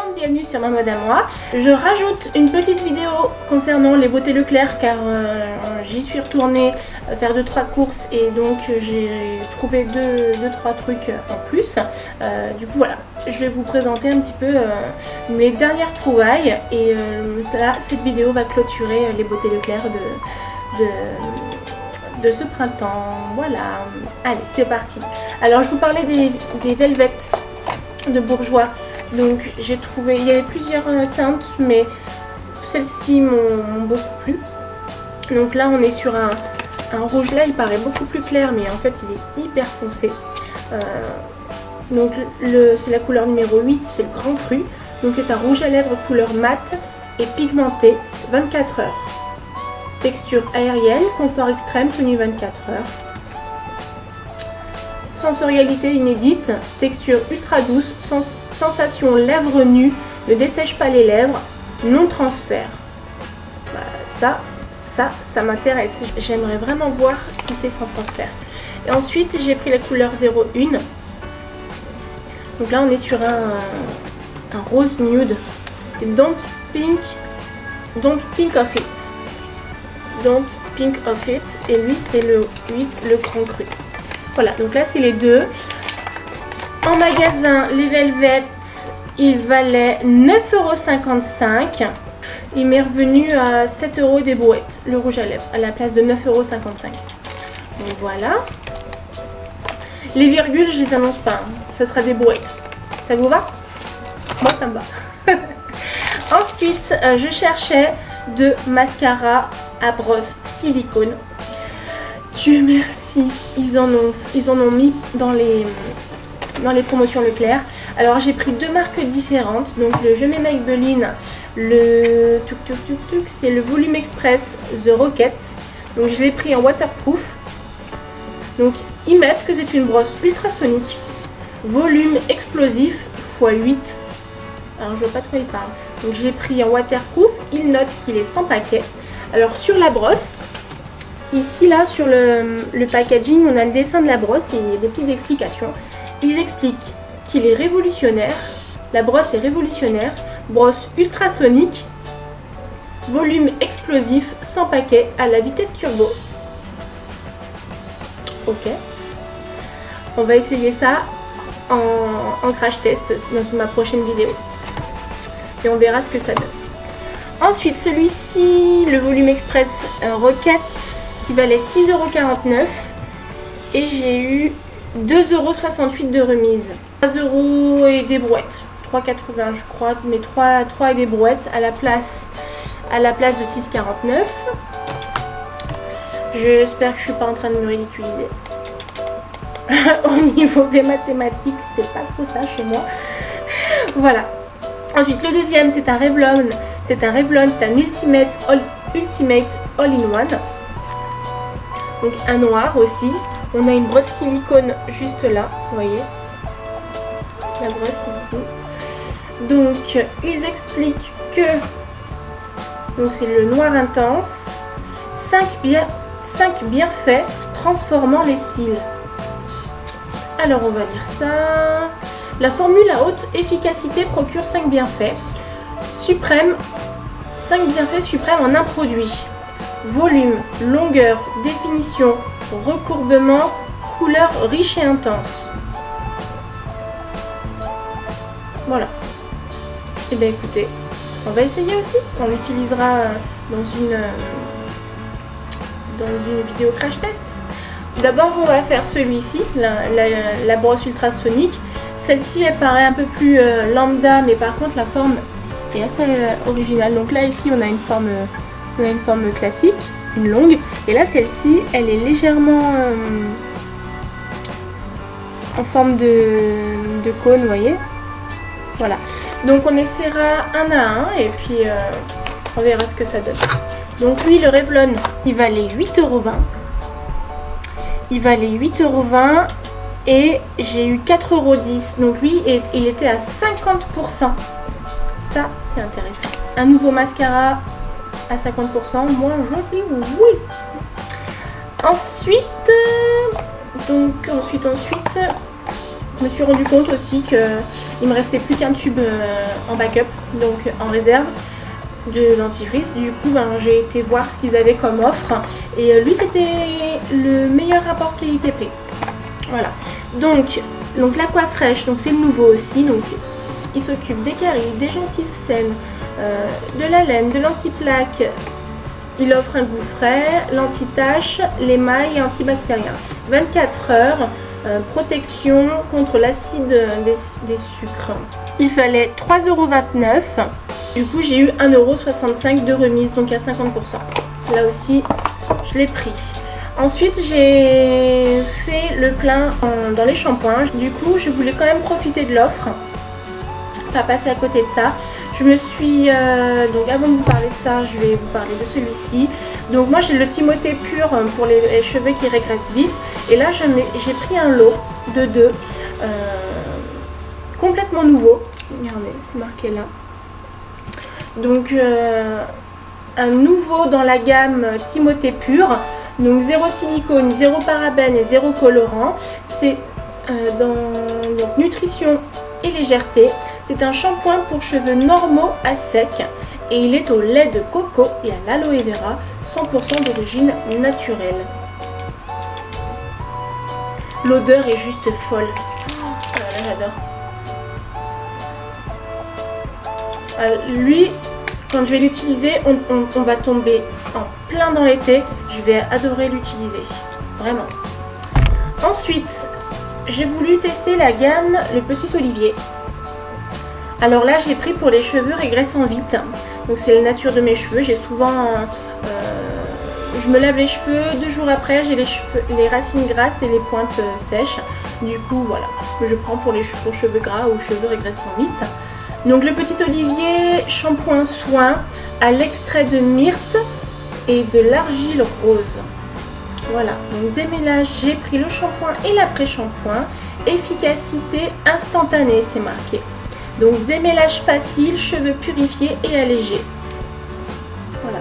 monde, bienvenue sur ma mode à moi. Je rajoute une petite vidéo concernant les beautés Leclerc car j'y suis retournée faire 2-3 courses et donc j'ai trouvé 2-3 trucs en plus. Du coup voilà, je vais vous présenter un petit peu mes dernières trouvailles et là cette vidéo va clôturer les beautés Leclerc de ce printemps. Voilà, allez c'est parti. Alors je vous parlais des Velvet de Bourjois. Donc j'ai trouvé, il y avait plusieurs teintes mais celles-ci m'ont beaucoup plu. Donc là on est sur un rouge, là il paraît beaucoup plus clair mais en fait il est hyper foncé. Donc c'est la couleur numéro 8, c'est le Grand Cru. Donc c'est un rouge à lèvres couleur mat et pigmenté, 24 heures. Texture aérienne, confort extrême, tenue 24 heures. Sensorialité inédite, texture ultra douce, sensation lèvres nues, ne dessèche pas les lèvres, non transfert. Bah, ça m'intéresse. J'aimerais vraiment voir si c'est sans transfert. Et ensuite j'ai pris la couleur 01. Donc là on est sur un rose nude. C'est Don't Pink of It. Don't Pink of It. Et lui c'est le 8, le Grand Cru. Voilà, donc là c'est les deux. En magasin, les Velvet, ils valaient 9,55 €. Il m'est revenu à 7 € des brouettes, le rouge à lèvres, à la place de 9,55 €. Donc voilà. Les virgules, je les annonce pas, hein. Ce sera des brouettes. Ça vous va? Moi, ça me va. Ensuite, je cherchais de mascara à brosse silicone. Dieu merci, ils en ont mis dans les promotions Leclerc. Alors j'ai pris deux marques différentes. Donc le Je mets Maybelline, le c'est le Volume Express The Rocket. Donc je l'ai pris en waterproof. Donc ils mettent que c'est une brosse ultrasonique, volume explosif x8. Alors je vois pas de quoi ils parlent. Donc je l'ai pris en waterproof. Ils notent qu'il est sans paquet. Alors sur la brosse, ici là sur le packaging, on a le dessin de la brosse et il y a des petites explications. Ils expliquent qu'il est révolutionnaire, la brosse est révolutionnaire, brosse ultrasonique, volume explosif, sans paquet, à la vitesse turbo. Ok. On va essayer ça en crash test dans ma prochaine vidéo. Et on verra ce que ça donne. Ensuite, celui-ci, le Volume Express Rocket, il valait 6,49 € et j'ai eu 2,68 € de remise. 3 € et des brouettes. 3,80 € je crois, mais 3 et des brouettes à la place de 6,49 €. J'espère que je suis pas en train de me ridiculiser. Au niveau des mathématiques, c'est pas trop ça chez moi. Voilà. Ensuite, le deuxième, c'est un Revlon. C'est un Ultimate All-in-One. Donc un noir aussi. On a une brosse silicone juste là, vous voyez. La brosse ici. Donc ils expliquent que donc c'est le noir intense. 5 bienfaits transformant les cils. Alors on va lire ça. La formule à haute efficacité procure 5 bienfaits suprêmes. 5 bienfaits suprêmes en un produit. Volume, longueur, définition, recourbement, couleur riche et intense. Voilà. Et bien écoutez, on va essayer aussi. On l'utilisera dans une vidéo crash test. D'abord on va faire celui-ci, la brosse ultrasonique. Celle-ci elle paraît un peu plus lambda, mais par contre la forme est assez originale. Donc là ici on a une forme classique, une longue, et là celle-ci elle est légèrement en forme de cône, vous voyez. Voilà, donc on essaiera un à un et puis on verra ce que ça donne. Donc lui, le Revlon, il valait 8,20 €. Il valait 8,20 € et j'ai eu 4,10 €. Donc lui, il était à 50%. Ça, c'est intéressant. Un nouveau mascara à 50%. Moi, je dis oui. Ensuite, Je me suis rendu compte aussi qu'il me restait plus qu'un tube en backup, donc en réserve de dentifrice. Du coup j'ai été voir ce qu'ils avaient comme offre et lui c'était le meilleur rapport qualité-prix. Voilà, donc l'Aquafresh, donc c'est le nouveau aussi, donc il s'occupe des caries, des gencives saines, de la laine, de l'anti-plaque. Il offre un goût frais, l'anti-tache, l'émail et antibactérien. 24 heures, protection contre l'acide des sucres. Il fallait 3,29 €. Du coup j'ai eu 1,65 € de remise, donc à 50%. Là aussi je l'ai pris. Ensuite j'ai fait le plein dans les shampoings. Du coup je voulais quand même profiter de l'offre, pas passer à côté de ça. Je me suis, donc avant de vous parler de ça, je vais vous parler de celui-ci. Donc moi j'ai le Timothée Pur pour les cheveux qui régressent vite. Et là j'ai pris un lot de 2, complètement nouveau. Regardez, c'est marqué là. Donc un nouveau dans la gamme Timothée Pur. Donc zéro silicone, zéro parabène et zéro colorant. C'est dans donc, nutrition et légèreté. C'est un shampoing pour cheveux normaux à sec et il est au lait de coco et à l'aloe vera, 100% d'origine naturelle. L'odeur est juste folle. Oh là là, j'adore. Lui, quand je vais l'utiliser, on va tomber en plein dans l'été. Je vais adorer l'utiliser, vraiment. Ensuite, j'ai voulu tester la gamme Le Petit Olivier. Alors là j'ai pris pour les cheveux régressant vite, donc c'est la nature de mes cheveux. J'ai souvent, je me lave les cheveux, 2 jours après j'ai les racines grasses et les pointes sèches. Du coup voilà, je prends pour cheveux gras ou cheveux régressant vite. Donc le Petit Olivier shampoing soin à l'extrait de myrte et de l'argile rose. Voilà, donc démêlage, j'ai pris le shampoing et l'après-shampoing. Efficacité instantanée, c'est marqué. Donc démêlage facile, cheveux purifiés et allégés. Voilà.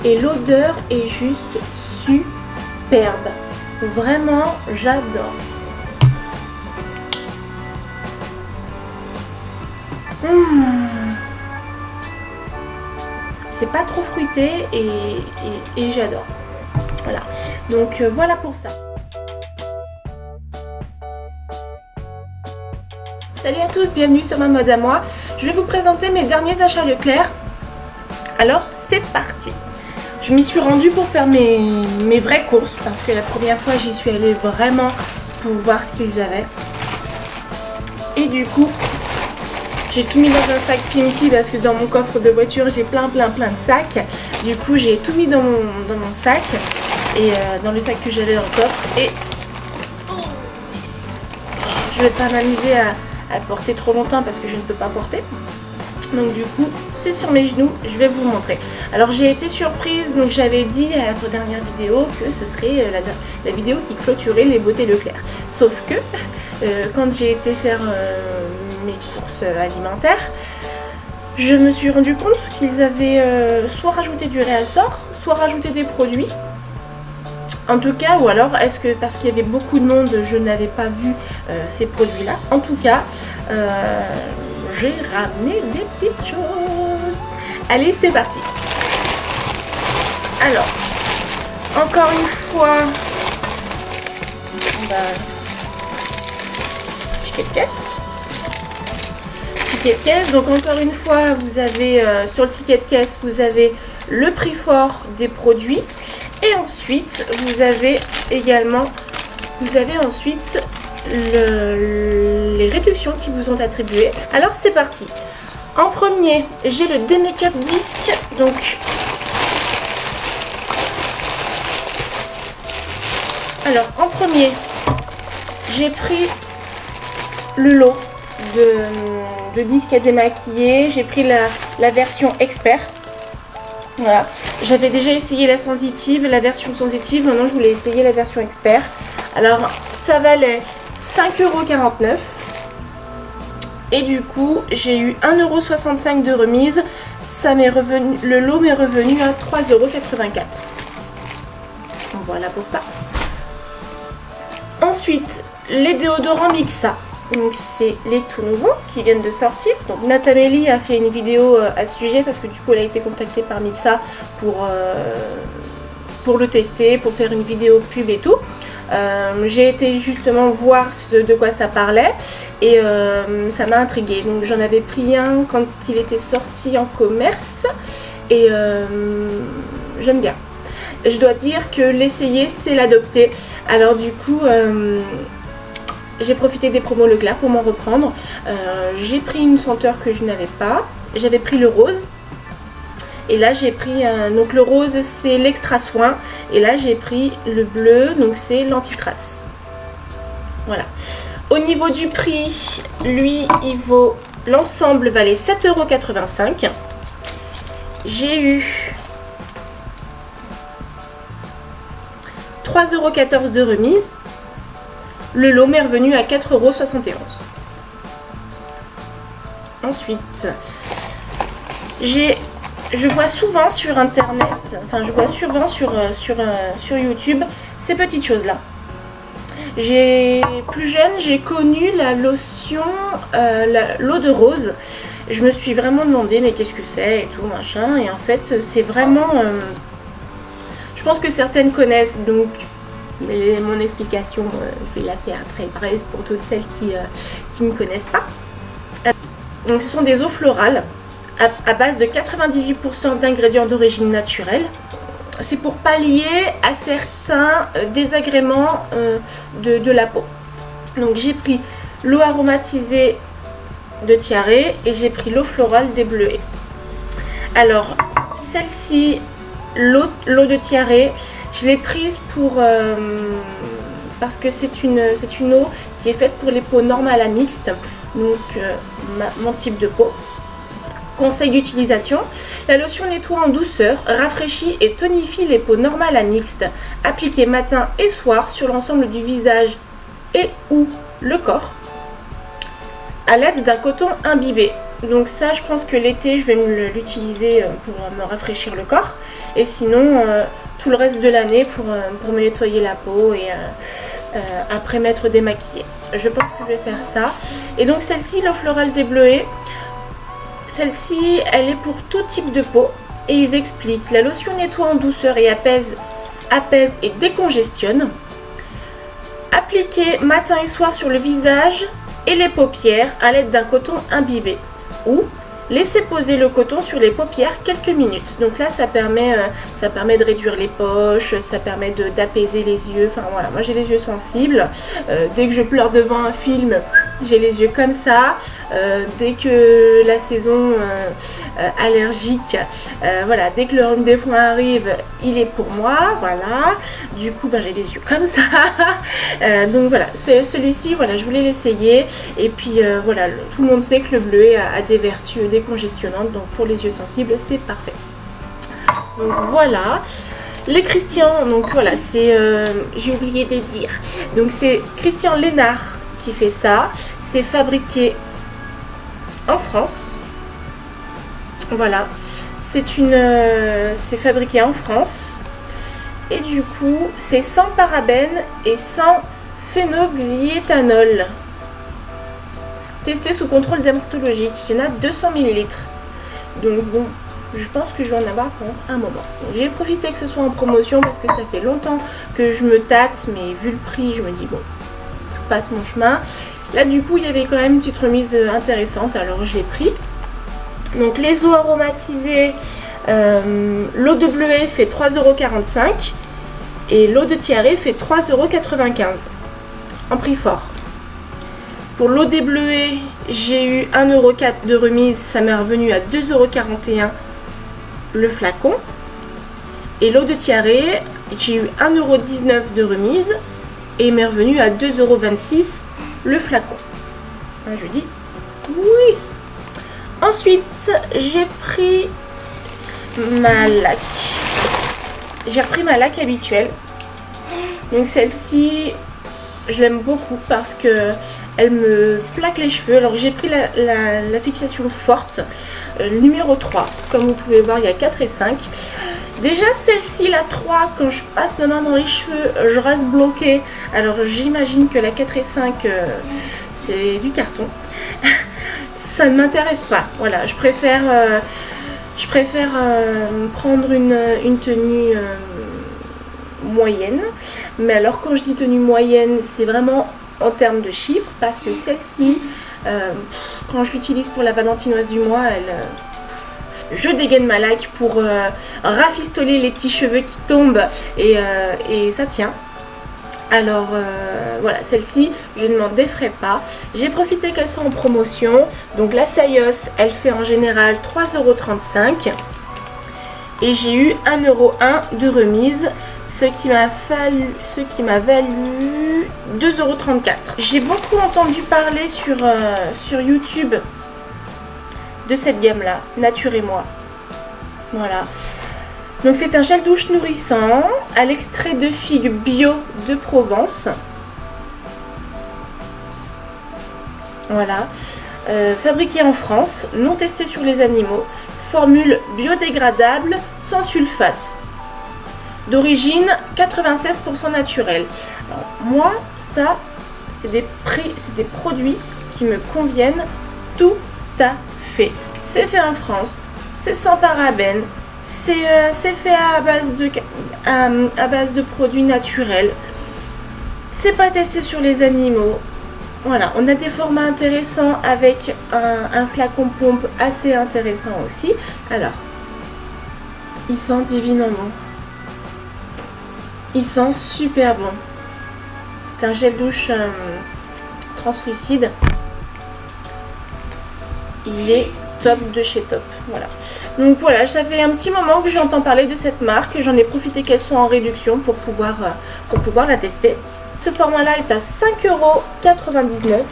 Et l'odeur est juste superbe. Vraiment, j'adore. C'est pas trop fruité et j'adore. Voilà. Donc voilà pour ça. Salut à tous, bienvenue sur ma mode à moi. Je vais vous présenter mes derniers achats Leclerc. Alors c'est parti. Je m'y suis rendue pour faire mes vraies courses parce que la première fois j'y suis allée vraiment pour voir ce qu'ils avaient. Et du coup j'ai tout mis dans un sac Pimki parce que dans mon coffre de voiture j'ai plein de sacs. Du coup j'ai tout mis dans mon sac et dans le sac que j'avais dans le coffre. Et je vais pas m'amuser à le porter trop longtemps parce que je ne peux pas porter. Donc du coup c'est sur mes genoux, je vais vous montrer. Alors j'ai été surprise, donc j'avais dit à la dernière vidéo que ce serait la vidéo qui clôturait les beautés Leclerc. Sauf que quand j'ai été faire mes courses alimentaires, je me suis rendu compte qu'ils avaient soit rajouté du réassort, soit rajouté des produits. En tout cas, ou alors est-ce que parce qu'il y avait beaucoup de monde, je n'avais pas vu ces produits-là. En tout cas, j'ai ramené des petites choses. Allez, c'est parti. Alors, encore une fois, ticket de caisse. Ticket de caisse. Donc encore une fois, vous avez sur le ticket de caisse, vous avez le prix fort des produits. Et ensuite, vous avez ensuite les réductions qui vous ont attribuées. Alors c'est parti. En premier, j'ai le D-Make-up Disc. Donc, alors en premier, j'ai pris le lot de disques à démaquiller. J'ai pris la version expert. Voilà, j'avais déjà essayé la sensitive, la version sensitive, maintenant je voulais essayer la version expert. Alors ça valait 5,49 € et du coup j'ai eu 1,65 € de remise. Ça m'est revenu, le lot m'est revenu à 3,84 €. Voilà pour ça. Ensuite, les déodorants Mixa. Donc c'est les tout nouveaux qui viennent de sortir. Donc Natamélie a fait une vidéo à ce sujet parce que du coup elle a été contactée par Mixa pour le tester, pour faire une vidéo pub et tout. J'ai été justement voir de quoi ça parlait et ça m'a intriguée. Donc j'en avais pris un quand il était sorti en commerce et j'aime bien. Je dois dire que l'essayer c'est l'adopter. Alors du coup j'ai profité des promos Leclerc pour m'en reprendre. J'ai pris une senteur que je n'avais pas. J'avais pris le rose. Et là j'ai pris, donc le rose c'est l'extra soin. Et là j'ai pris le bleu, donc c'est l'anti-trace. Voilà. Au niveau du prix, lui il vaut, l'ensemble valait 7,85 €. J'ai eu 3,14 € de remise. Le lot m'est revenu à 4,71 €. Ensuite, je vois souvent sur internet, enfin je vois souvent sur YouTube ces petites choses là. Plus jeune, j'ai connu la lotion, l'eau de rose. Je me suis vraiment demandé mais qu'est-ce que c'est et tout machin. Et en fait c'est vraiment, je pense que certaines connaissent donc. Mais mon explication, je vais la faire très brève pour toutes celles qui ne connaissent pas. Donc ce sont des eaux florales à base de 98% d'ingrédients d'origine naturelle. C'est pour pallier à certains désagréments de la peau. Donc j'ai pris l'eau aromatisée de Tiare et j'ai pris l'eau florale des Bleuets. Alors celle-ci, l'eau de Tiare, je l'ai prise parce que c'est une eau qui est faite pour les peaux normales à mixtes, donc mon type de peau. Conseil d'utilisation, la lotion nettoie en douceur, rafraîchit et tonifie les peaux normales à mixtes, appliquée matin et soir sur l'ensemble du visage et ou le corps, à l'aide d'un coton imbibé. Donc ça je pense que l'été je vais l'utiliser pour me rafraîchir le corps et sinon tout le reste de l'année pour me nettoyer la peau et après m'être démaquillée. Je pense que je vais faire ça. Et donc celle-ci, l'eau florale des Bleuets, celle-ci elle est pour tout type de peau et ils expliquent: la lotion nettoie en douceur et apaise et décongestionne. Appliquée matin et soir sur le visage et les paupières à l'aide d'un coton imbibé ou laissez poser le coton sur les paupières quelques minutes. Donc là ça permet de réduire les poches, ça permet d'apaiser les yeux. Enfin voilà, moi j'ai les yeux sensibles. Dès que je pleure devant un film, j'ai les yeux comme ça. Dès que la saison allergique, voilà, dès que le rhume des foins arrive, il est pour moi, voilà. Du coup, j'ai les yeux comme ça. Donc voilà, celui-ci, voilà, je voulais l'essayer. Et puis voilà, tout le monde sait que le bleuet a des vertus décongestionnantes, donc pour les yeux sensibles, c'est parfait. Donc voilà. Les Christian, donc voilà, c'est, j'ai oublié de dire, donc c'est Christian Lénard qui fait ça. C'est fabriqué en France. Voilà, c'est fabriqué en France et du coup c'est sans parabènes et sans phénoxyéthanol. Testé sous contrôle dermatologique. Il y en a 200 ml. Donc bon, je pense que je vais en avoir pour un moment. J'ai profité que ce soit en promotion parce que ça fait longtemps que je me tâte, mais vu le prix, je me dis bon, je passe mon chemin. Là du coup il y avait quand même une petite remise intéressante, alors je l'ai pris. Donc les eaux aromatisées, l'eau de Bleuet fait 3,45 € et l'eau de Tiare fait 3,95 € en prix fort. Pour l'eau des Bleuets, j'ai eu 1,04 € de remise, ça m'est revenu à 2,41 € le flacon. Et l'eau de Tiare, j'ai eu 1,19 € de remise et il m'est revenu à 2,26 € le flacon. Là, je dis oui. Ensuite, j'ai pris ma laque. J'ai repris ma laque habituelle. Donc celle-ci, je l'aime beaucoup parce que elle me plaque les cheveux. Alors j'ai pris la fixation forte, numéro 3. Comme vous pouvez voir, il y a 4 et 5. Déjà celle-ci, la 3, quand je passe ma main dans les cheveux, je reste bloquée. Alors j'imagine que la 4 et 5, c'est du carton. Ça ne m'intéresse pas. Voilà, je préfère prendre une tenue moyenne. Mais alors quand je dis tenue moyenne, c'est vraiment en termes de chiffres, parce que celle-ci, quand je l'utilise pour la valentinoise du mois, je dégaine ma laque pour rafistoler les petits cheveux qui tombent et ça tient. Alors voilà, celle-ci, je ne m'en défrais pas. J'ai profité qu'elle soit en promotion. Donc la Sayos, elle fait en général 3,35 € et j'ai eu 1,01 € de remise, ce qui m'a valu 2,34 €. J'ai beaucoup entendu parler sur YouTube de cette gamme-là, Nature et moi. Voilà. Donc c'est un gel douche nourrissant à l'extrait de figues bio de Provence. Voilà. Fabriqué en France, non testé sur les animaux. Formule biodégradable sans sulfate. D'origine 96% naturelle. Alors, moi, ça, c'est des produits qui me conviennent tout à fait. C'est fait en France, c'est sans parabènes. C'est fait à base de produits naturels. C'est pas testé sur les animaux. Voilà, on a des formats intéressants avec un flacon pompe assez intéressant aussi. Alors, il sent divinement bon. Il sent super bon. C'est un gel douche translucide. Il est top de chez top. Voilà. Donc voilà, ça fait un petit moment que j'entends parler de cette marque. J'en ai profité qu'elle soit en réduction pour pouvoir la tester. Ce format là est à 5,99 €.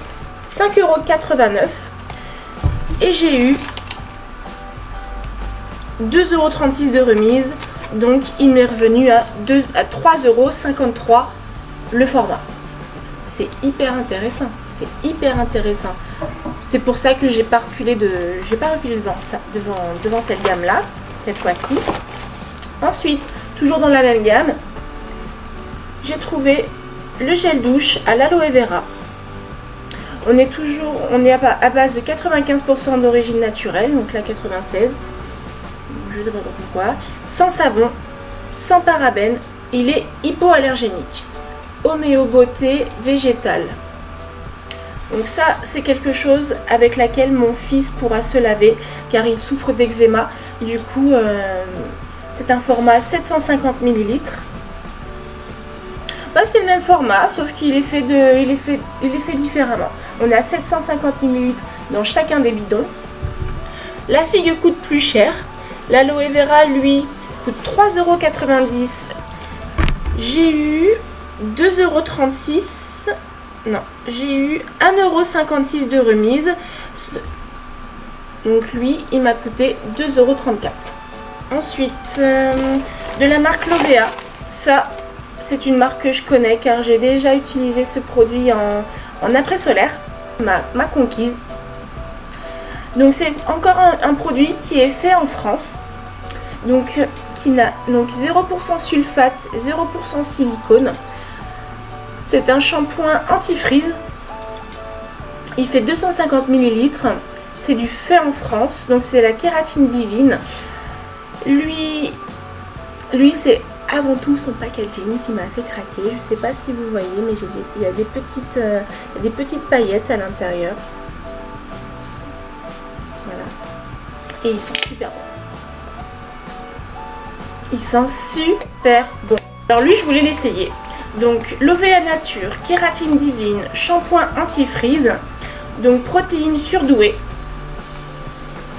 5,89 € et j'ai eu 2,36 € de remise. Donc il m'est revenu à 3,53 € le format. C'est hyper intéressant. C'est hyper intéressant. C'est pour ça que j'ai pas reculé devant cette gamme là, cette fois-ci. Ensuite, toujours dans la même gamme, j'ai trouvé le gel douche à l'aloe vera. On est à base de 95% d'origine naturelle, donc là 96, je sais pas pourquoi, sans savon, sans parabènes, il est hypoallergénique, homéoboté végétale. Donc ça, c'est quelque chose avec laquelle mon fils pourra se laver car il souffre d'eczéma. Du coup, c'est un format 750 ml. Bah, c'est le même format, sauf qu'il est fait différemment. On a 750 ml dans chacun des bidons. La figue coûte plus cher. L'aloe vera, lui, coûte 3,90 €. J'ai eu 2,36 €. Non, j'ai eu 1,56 € de remise. Donc lui, il m'a coûté 2,34 €. Ensuite, de la marque Lovea. Ça, c'est une marque que je connais car j'ai déjà utilisé ce produit en après-solaire. Ma conquise. Donc c'est encore un produit qui est fait en France. Donc qui n'a 0% sulfate, 0% silicone. C'est un shampoing anti-frise. Il fait 250 ml. C'est du fait en France. Donc c'est la kératine divine. Lui c'est avant tout son packaging qui m'a fait craquer. Je ne sais pas si vous voyez, mais il y a des petites paillettes à l'intérieur. Voilà. Et ils sont super bons. Il sent super bon. Alors lui, je voulais l'essayer. Donc Lovea Nature, kératine divine, shampoing anti-frise. Donc protéines surdouées.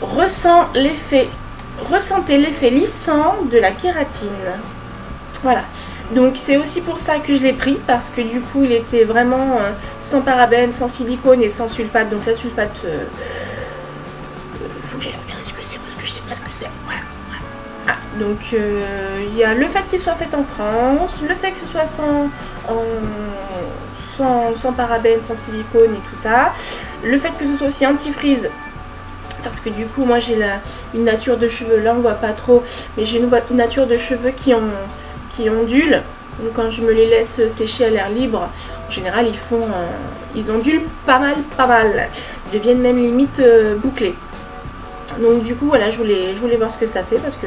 Ressentez l'effet lissant de la kératine. Voilà. Donc c'est aussi pour ça que je l'ai pris. Parce que du coup, il était vraiment sans parabènes, sans silicone et sans sulfate. Donc la sulfate... faut que j'aille regarder ce que c'est parce que je sais pas ce que c'est. Voilà. Ah, donc il y a le fait qu'il soit fait en France, le fait que ce soit sans parabènes, sans silicone et tout ça, le fait que ce soit aussi anti-frise, parce que du coup moi j'ai une nature de cheveux, là on voit pas trop, mais j'ai une nature de cheveux qui ondule, Donc quand je me les laisse sécher à l'air libre, en général ils ondulent pas mal. Ils deviennent même limite bouclés. Donc du coup voilà, je voulais voir ce que ça fait, parce que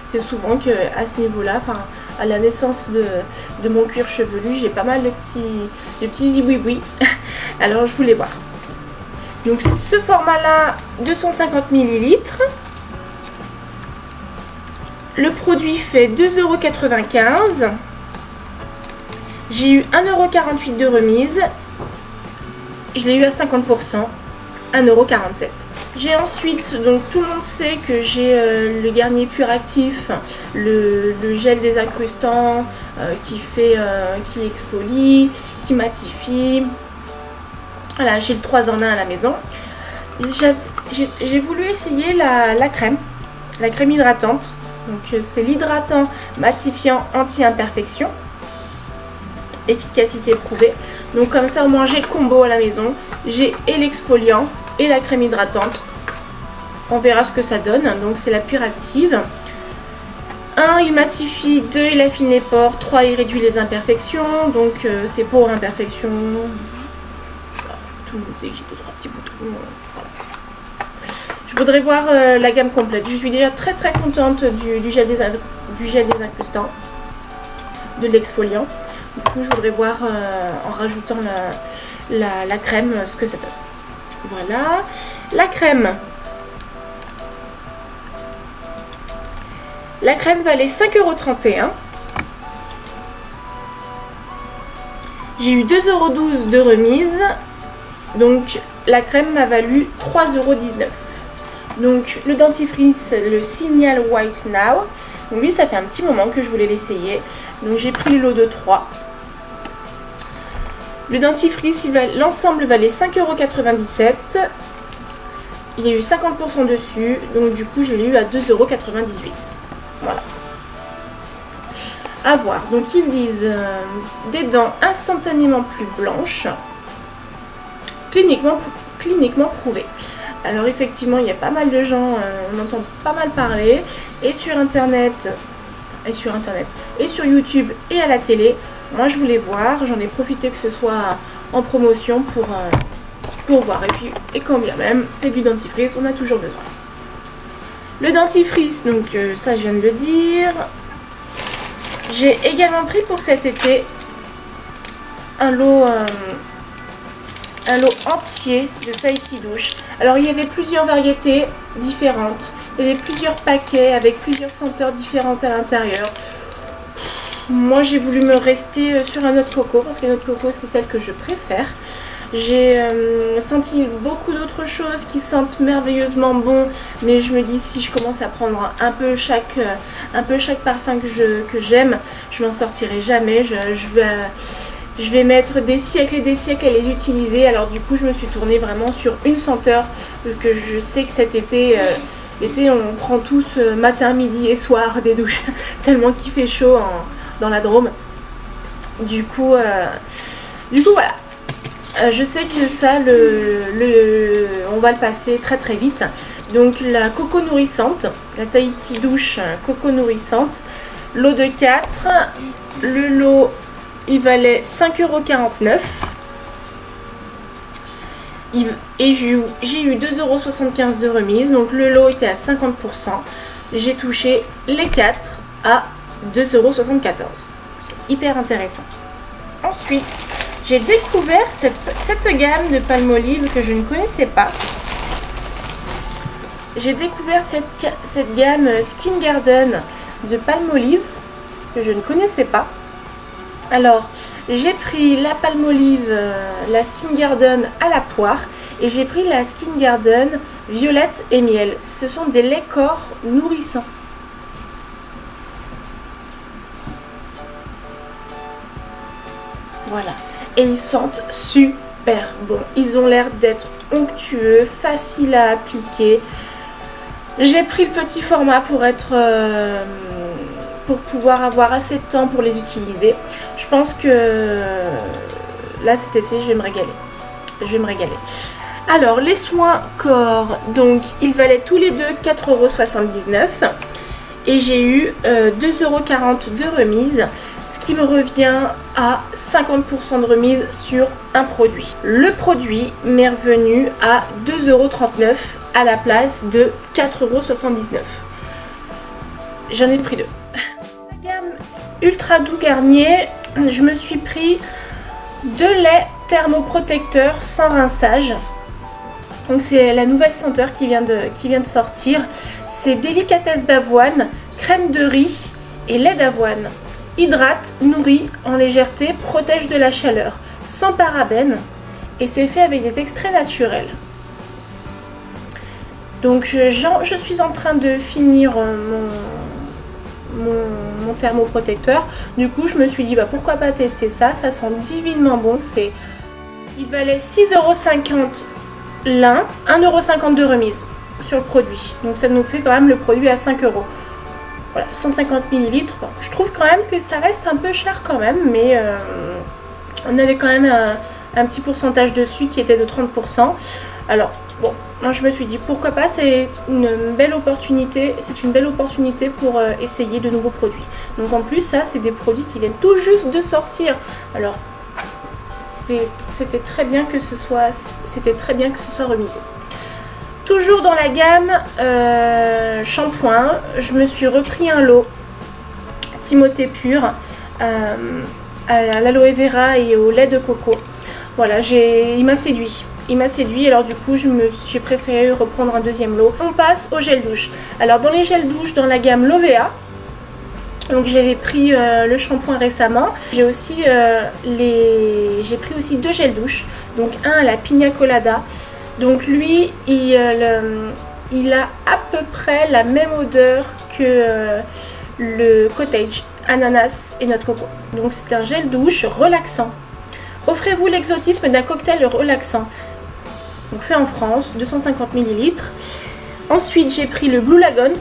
c'est souvent que à ce niveau-là, enfin à la naissance de mon cuir chevelu, j'ai pas mal de petits zibouibouis. Alors je voulais voir. Donc ce format-là, 250 ml. Le produit fait 2,95 €. J'ai eu 1,48 € de remise. Je l'ai eu à 50%, 1,47 €. J'ai ensuite, donc tout le monde sait que j'ai le Garnier Pur Actif, le gel désincrustant qui exfolie, qui matifie. Voilà, j'ai le 3 en 1 à la maison. J'ai voulu essayer la crème hydratante. Donc c'est l'hydratant matifiant anti-imperfection. Efficacité prouvée. Donc comme ça au moins j'ai le combo à la maison. J'ai et l'exfoliant et la crème hydratante. On verra ce que ça donne. Donc c'est la Pure Active. 1, il matifie. 2, il affine les pores. 3, il réduit les imperfections. Donc c'est pour imperfections. Tout le monde sait que j'ai 2-3 petits boutons. Voilà. Je voudrais voir la gamme complète. Je suis déjà très contente du gel désincrustant, de l'exfoliant. Du coup je voudrais voir en rajoutant la crème ce que ça donne. Voilà. La crème. La crème valait 5,31 €. J'ai eu 2,12 € de remise. Donc la crème m'a valu 3,19 €. Donc le dentifrice, le Signal White Now. Donc lui ça fait un petit moment que je voulais l'essayer. Donc j'ai pris le lot de 3. Le dentifrice, l'ensemble valait 5,97 €. Il y a eu 50% dessus. Donc du coup je l'ai eu à 2,98 €. Voilà. À voir. Donc ils disent des dents instantanément plus blanches. Cliniquement prouvé. Alors effectivement, il y a pas mal de gens, on entend pas mal parler, et sur internet, et sur YouTube et à la télé. Moi je voulais voir, j'en ai profité que ce soit en promotion pour voir. Et quand bien même, c'est du dentifrice, on a toujours besoin. Le dentifrice, donc ça je viens de le dire. J'ai également pris pour cet été un lot entier de Tahiti douche. Alors il y avait plusieurs variétés différentes. Il y avait plusieurs paquets avec plusieurs senteurs différentes à l'intérieur. Moi j'ai voulu me rester sur un noix de coco parce que la noix de coco c'est celle que je préfère. J'ai senti beaucoup d'autres choses qui sentent merveilleusement bon, mais je me dis si je commence à prendre un peu chaque parfum que j'aime, je m'en sortirai jamais. Je vais mettre des siècles et des siècles à les utiliser. Alors du coup je me suis tournée vraiment sur une senteur que je sais que cet été, on prend tous matin, midi et soir des douches tellement qu'il fait chaud dans la Drôme. Du coup voilà. Je sais que ça, on va le passer très vite. Donc la coco nourrissante, la Tahiti douche coco nourrissante, lot de 4. Le lot, il valait 5,49 €. Et j'ai eu 2,75 € de remise. Donc le lot était à 50%. J'ai touché les 4 à 2,74 €. Hyper intéressant. Ensuite, j'ai découvert cette gamme de Palmolive que je ne connaissais pas. J'ai découvert cette gamme Skin Garden de Palmolive que je ne connaissais pas. Alors, j'ai pris la Palmolive, la Skin Garden à la poire, et j'ai pris la Skin Garden violette et miel. Ce sont des laits corps nourrissants. Voilà. Et ils sentent super bon. Ils ont l'air d'être onctueux, faciles à appliquer. J'ai pris le petit format pour pouvoir avoir assez de temps pour les utiliser. Je pense que là cet été je vais me régaler. Alors les soins corps, donc ils valaient tous les deux 4,79 € et j'ai eu 2,40 € de remise. ce qui me revient à 50% de remise sur un produit. Le produit m'est revenu à 2,39 € à la place de 4,79 €. J'en ai pris deux. La gamme Ultra Doux Garnier, je me suis pris 2 laits thermoprotecteurs sans rinçage. Donc c'est la nouvelle senteur qui vient de sortir. C'est délicatesse d'avoine, crème de riz et lait d'avoine. Hydrate, nourrit en légèreté, protège de la chaleur, sans parabènes et c'est fait avec des extraits naturels. Donc je suis en train de finir mon thermoprotecteur. Du coup je me suis dit bah, pourquoi pas tester ça, ça sent divinement bon. Il valait 6,50 € l'un, 1,50 € de remise sur le produit. Donc ça nous fait quand même le produit à 5 €. Voilà, 150 ml. Bon, je trouve quand même que ça reste un peu cher quand même, mais on avait quand même un petit pourcentage dessus qui était de 30%. Alors bon, moi je me suis dit pourquoi pas, c'est une belle opportunité, pour essayer de nouveaux produits. Donc en plus ça c'est des produits qui viennent tout juste de sortir. Alors c'était très bien que ce soit remisé. Toujours dans la gamme shampoing, je me suis repris un lot Timothée Pur à l'aloe vera et au lait de coco. Voilà, il m'a séduit. Alors du coup j'ai préféré reprendre un deuxième lot. On passe au gel douche. Alors dans les gels douche dans la gamme Lovea, donc j'avais pris le shampoing récemment. J'ai pris aussi 2 gels douche. Donc un à la pina colada. Donc lui il a à peu près la même odeur que le cottage, ananas et noix de coco. Donc c'est un gel douche relaxant. Offrez-vous l'exotisme d'un cocktail relaxant. Donc fait en France, 250 ml. Ensuite j'ai pris le Blue Lagoon.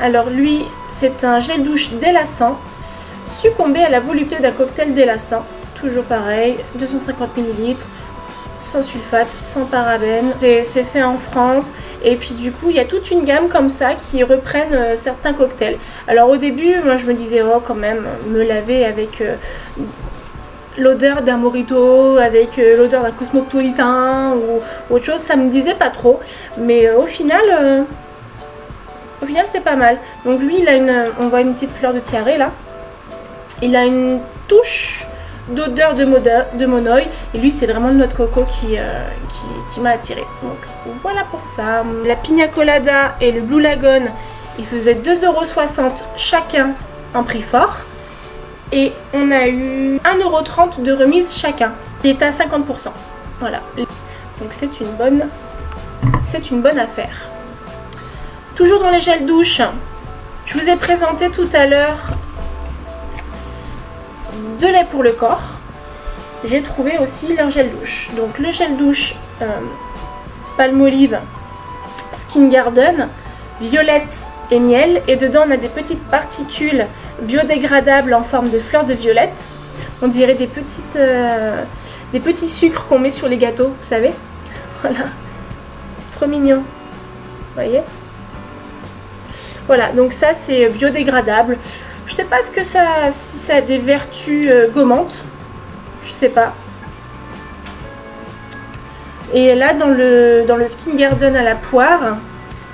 Alors lui c'est un gel douche délassant. Succomber à la volupté d'un cocktail délassant. Toujours pareil, 250 ml. Sans sulfate, sans parabènes. C'est fait en France. Et puis du coup il y a toute une gamme comme ça qui reprennent certains cocktails. Alors au début moi je me disais oh quand même me laver avec l'odeur d'un mojito, avec l'odeur d'un cosmopolitain ou autre chose, ça me disait pas trop. Mais au final c'est pas mal. Donc lui on voit une petite fleur de tiare là. Il a une touche d'odeur de monoï et lui c'est vraiment le noix de coco qui m'a attiré. Donc voilà pour ça. La pina colada et le Blue Lagoon ils faisaient 2,60 € chacun en prix fort et on a eu 1,30 € de remise chacun. Il est à 50%. Voilà, donc c'est une bonne affaire. Toujours dans les gels douche, je vous ai présenté tout à l'heure de lait pour le corps. J'ai trouvé aussi leur gel douche. Donc le gel douche Palmolive Skin Garden, violette et miel. Et dedans on a des petites particules biodégradables en forme de fleurs de violette. On dirait des petits sucres qu'on met sur les gâteaux, vous savez. Voilà, c'est trop mignon. Vous voyez? Voilà, donc ça c'est biodégradable. Je sais pas si ça a des vertus gommantes. Je sais pas. Et là dans le Skin Garden à la poire,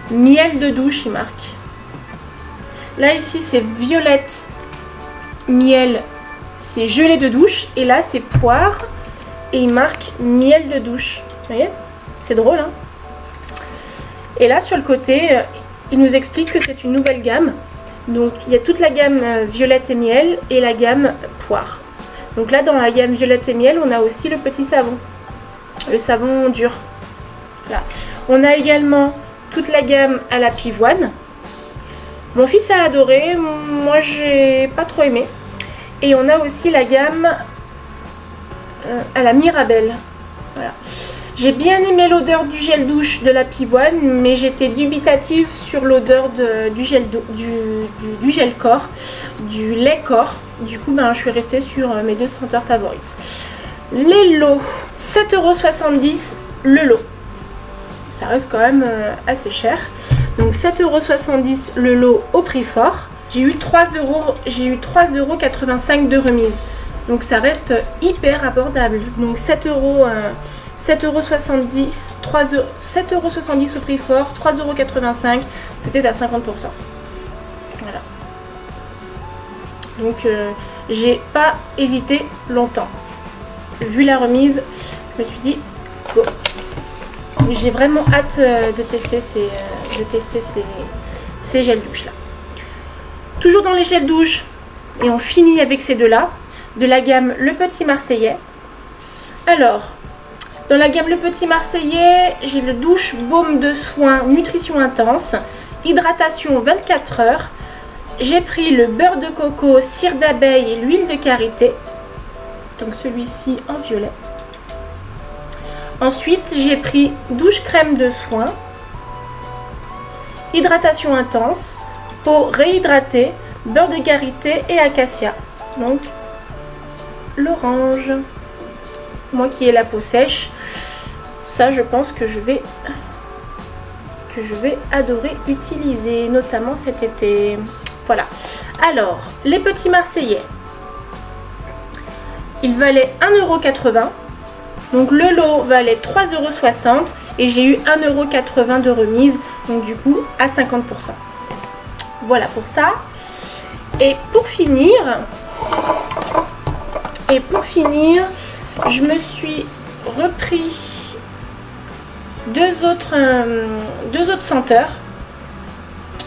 miel de douche il marque. Là ici c'est violette, miel, c'est gelée de douche. Et là c'est poire et il marque miel de douche. Vous voyez? C'est drôle hein. Et là sur le côté, il nous explique que c'est une nouvelle gamme. Donc il y a toute la gamme violette et miel et la gamme poire. Donc là dans la gamme violette et miel on a aussi le petit savon. Le savon dur. Là. On a également toute la gamme à la pivoine. Mon fils a adoré, moi j'ai pas trop aimé. Et on a aussi la gamme à la mirabelle. Voilà. J'ai bien aimé l'odeur du gel douche de la pivoine, mais j'étais dubitative sur l'odeur du gel corps, du lait corps. Du coup, je suis restée sur mes 2 senteurs favorites. Les lots, 7,70 € le lot. Ça reste quand même assez cher. Donc 7,70 € le lot au prix fort. j'ai eu 3,85 € de remise. Donc ça reste hyper abordable. Donc 7,70 €, 7,70 € au prix fort, 3,85 €, c'était à 50%. Voilà. Donc j'ai pas hésité longtemps. Vu la remise, je me suis dit bon. J'ai vraiment hâte de tester ces gels douche là. Toujours dans les gels douche, et on finit avec ces deux-là, de la gamme Le Petit Marseillais. Alors, dans la gamme Le Petit Marseillais, j'ai le douche baume de soin nutrition intense, hydratation 24 heures. J'ai pris le beurre de coco, cire d'abeille et l'huile de karité. Donc celui-ci en violet. Ensuite, j'ai pris douche crème de soin, hydratation intense, peau réhydratée, beurre de karité et acacia. Donc, l'orange. Moi qui ai la peau sèche, ça je pense que je vais adorer utiliser, notamment cet été. Voilà. Alors, les petits Marseillais. Ils valaient 1,80 €. Donc le lot valait 3,60 € et j'ai eu 1,80 € de remise, donc du coup à 50%. Voilà pour ça. Et pour finir, je me suis repris deux autres senteurs.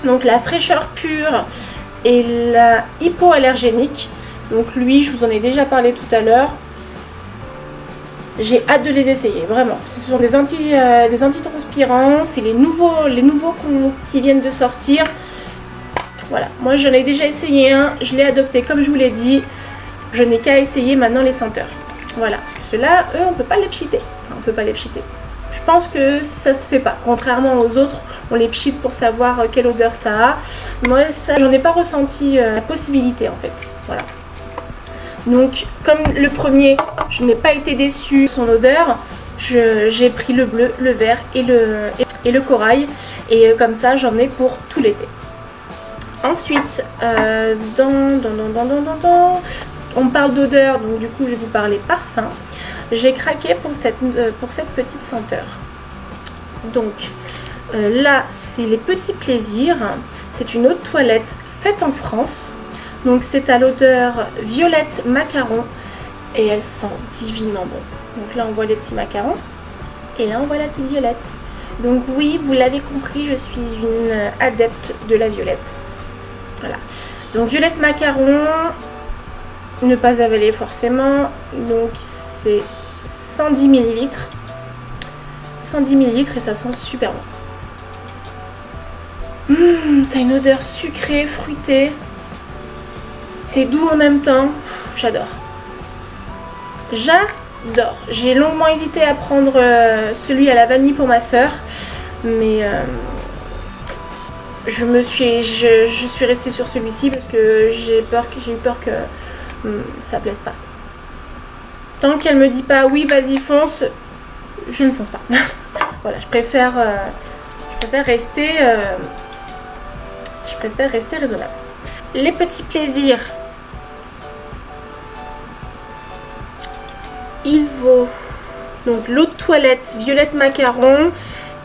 Donc la fraîcheur pure et la hypoallergénique. Donc lui, je vous en ai déjà parlé tout à l'heure. J'ai hâte de les essayer, vraiment. Ce sont des antitranspirants, c'est les nouveaux qui viennent de sortir. Voilà, moi j'en ai déjà essayé un, je l'ai adopté comme je vous l'ai dit. Je n'ai qu'à essayer maintenant les senteurs. Voilà, parce que ceux-là, eux, on peut pas les pchiter. Enfin, on peut pas les pchiter. Je pense que ça se fait pas. Contrairement aux autres, on les pchite pour savoir quelle odeur ça a. Moi, ça, j'en ai pas ressenti la possibilité en fait. Voilà. Donc comme le premier, je n'ai pas été déçue de son odeur, j'ai pris le bleu, le vert et le corail. Et comme ça, j'en ai pour tout l'été. Ensuite, on parle d'odeur, donc du coup je vais vous parler parfum. J'ai craqué pour cette petite senteur. Donc là, c'est les petits plaisirs. C'est une eau de toilette faite en France. Donc c'est à l'odeur violette macaron et elle sent divinement bon. Donc là on voit les petits macarons et là on voit la petite violette. Donc oui, vous l'avez compris, je suis une adepte de la violette. Voilà. Donc violette macaron, ne pas avaler forcément. Donc c'est 110 ml. 110 ml et ça sent super bon. Ça a une odeur sucrée, fruitée. C'est doux en même temps, j'adore. J'adore. J'ai longuement hésité à prendre celui à la vanille pour ma soeur, mais je suis restée sur celui-ci parce que j'ai eu peur que ça plaise pas. Tant qu'elle me dit pas oui vas-y fonce, je ne fonce pas. Voilà, je préfère rester raisonnable. Les petits plaisirs. Il vaut donc l'eau de toilette violette macaron.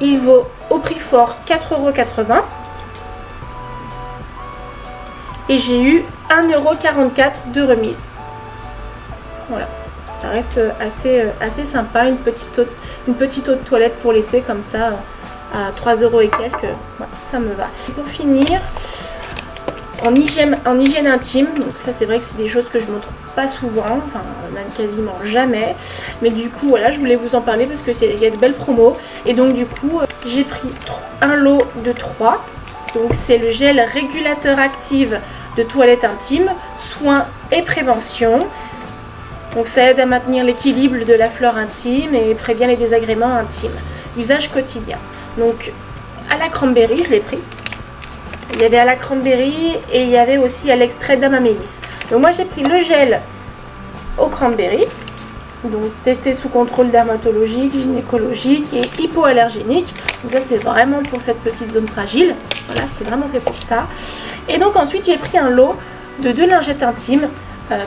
Il vaut au prix fort 4,80 €. Et j'ai eu 1,44 € de remise. Voilà. Ça reste assez sympa. Une petite eau de toilette pour l'été comme ça à 3 € et quelques. Voilà, ça me va. Et pour finir, en hygiène intime, donc ça c'est vrai que c'est des choses que je montre pas souvent, enfin même quasiment jamais, mais du coup voilà, je voulais vous en parler parce que il y a de belles promos. Et donc du coup j'ai pris un lot de 3. Donc c'est le gel régulateur actif de toilette intime, soins et prévention. Donc ça aide à maintenir l'équilibre de la flore intime et prévient les désagréments intimes. Usage quotidien. Donc à la cranberry, je l'ai pris. Il y avait à la cranberry et il y avait aussi à l'extrait d'amamélis. Donc moi j'ai pris le gel au cranberry. Donc testé sous contrôle dermatologique, gynécologique et hypoallergénique. Donc là c'est vraiment pour cette petite zone fragile. Voilà, c'est vraiment fait pour ça. Et donc ensuite j'ai pris un lot de 2 lingettes intimes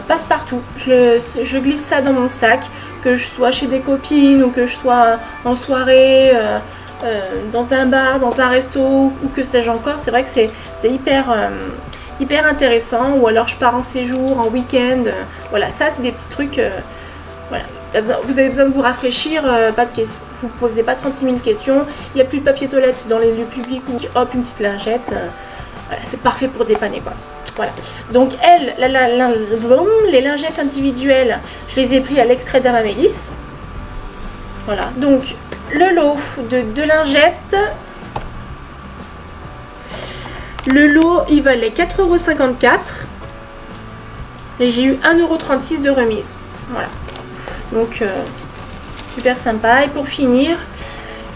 passe-partout. Je glisse ça dans mon sac, que je sois chez des copines ou que je sois en soirée, dans un bar, dans un resto ou que sais-je encore. C'est vrai que c'est hyper intéressant. Ou alors je pars en séjour, en week-end. Voilà, ça c'est des petits trucs. Voilà. Vous avez besoin de vous rafraîchir, vous ne posez pas 36 000 questions. Il n'y a plus de papier toilette dans les lieux publics ou hop, une petite lingette. Voilà, c'est parfait pour dépanner quoi. Voilà. Donc les lingettes individuelles, je les ai pris à l'extrait d'Amamélis. Voilà. Donc le lot de 2 lingettes. Le lot, il valait 4,54 €. Et j'ai eu 1,36 € de remise. Voilà. Donc super sympa. Et pour finir,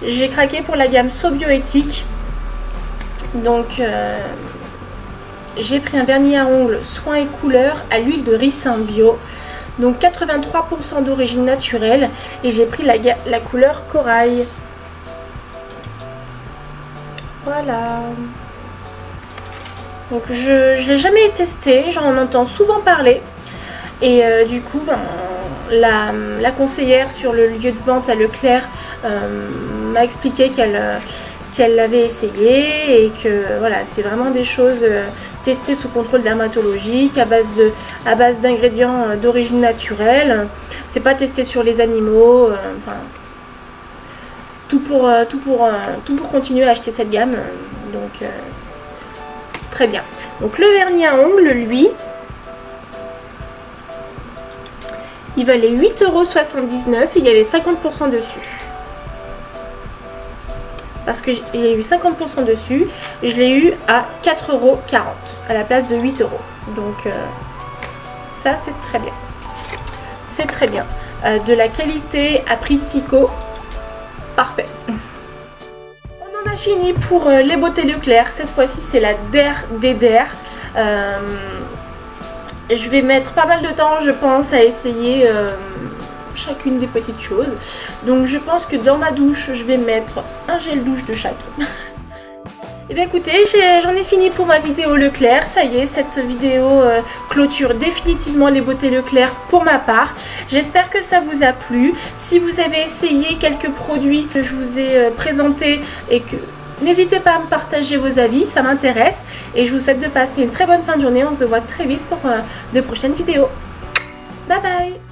j'ai craqué pour la gamme So Bioéthique. Donc j'ai pris un vernis à ongles soin et couleur à l'huile de ricin bio. Donc 83% d'origine naturelle. Et j'ai pris la couleur corail. Voilà. Donc je ne l'ai jamais testé. J'en entends souvent parler. Et du coup, ben, la conseillère sur le lieu de vente à Leclerc m'a expliqué qu'elle l'avait essayé et que voilà, c'est vraiment des choses testées sous contrôle dermatologique à base d'ingrédients d'origine naturelle. C'est pas testé sur les animaux. Enfin, tout pour continuer à acheter cette gamme. Donc très bien. Donc le vernis à ongles, lui, il valait 8,79 € et il y avait 50% dessus. Parce qu'il y a eu 50% dessus, je l'ai eu à 4,40 € à la place de 8 €. Donc ça c'est très bien. C'est très bien. De la qualité à prix Kiko. Parfait. On en a fini pour les beautés Leclerc. Cette fois-ci c'est la Der des Der. Je vais mettre pas mal de temps, je pense, à essayer chacune des petites choses. Donc je pense que dans ma douche, je vais mettre un gel douche de chaque. Et bien écoutez, j'en ai fini pour ma vidéo Leclerc. Ça y est, cette vidéo clôture définitivement les beautés Leclerc pour ma part. J'espère que ça vous a plu. Si vous avez essayé quelques produits que je vous ai présentés et que... N'hésitez pas à me partager vos avis, ça m'intéresse. Et je vous souhaite de passer une très bonne fin de journée. On se voit très vite pour de prochaines vidéos. Bye bye!